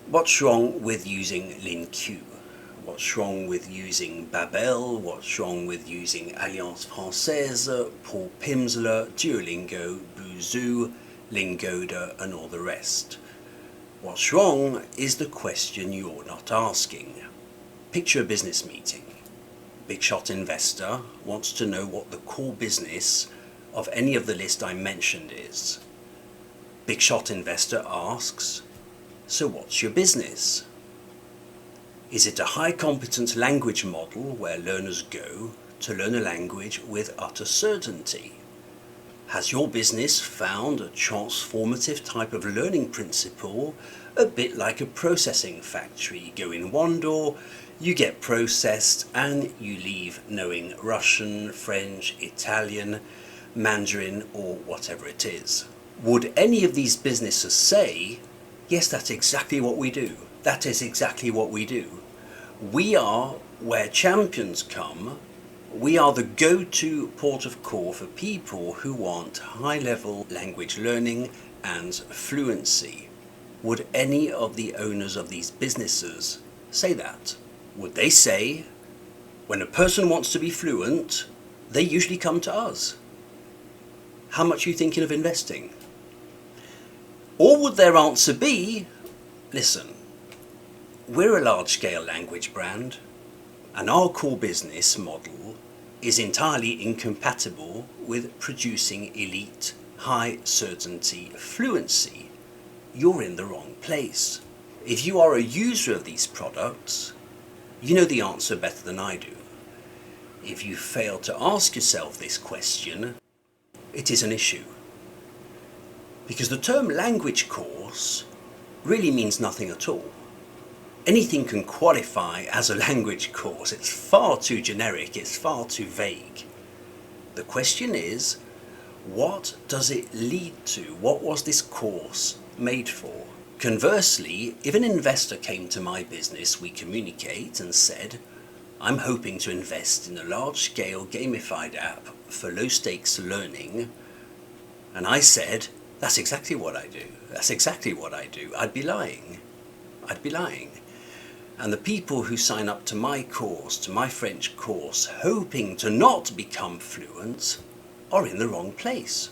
What's wrong with using LingQ? What's wrong with using Babbel? What's wrong with using Alliance Française, pour Pimsleur, Duolingo, Busuu, Lingoda and all the rest? What's wrong is the question you're not asking. Picture a business meeting. Big shot investor wants to know what the core business of any of the list I mentioned is. Big shot investor asks, so what's your business? Is it a high-competence language model where learners go to learn a language with utter certainty? Has your business found a transformative type of learning principle, a bit like a processing factory? You go in one door, you get processed, and you leave knowing Russian, French, Italian, Mandarin, or whatever it is? Would any of these businesses say, yes, that's exactly what we do. That is exactly what we do. We are where champions come. We are the go-to port of call for people who want high-level language learning and fluency. Would any of the owners of these businesses say that? Would they say, when a person wants to be fluent, they usually come to us? How much are you thinking of investing? Or would their answer be, listen, we're a large-scale language brand, and our core business model is entirely incompatible with producing elite, high-certainty fluency. You're in the wrong place. If you are a user of these products, you know the answer better than I do. If you fail to ask yourself this question, it is an issue. Because the term language course really means nothing at all. Anything can qualify as a language course. It's far too generic, it's far too vague. The question is, what does it lead to? What was this course made for? Conversely, if an investor came to my business, We Communicate, and said, I'm hoping to invest in a large-scale gamified app for low-stakes learning, and I said, that's exactly what I do. That's exactly what I do. I'd be lying. I'd be lying. And the people who sign up to my course, to my French course, hoping to not become fluent, are in the wrong place.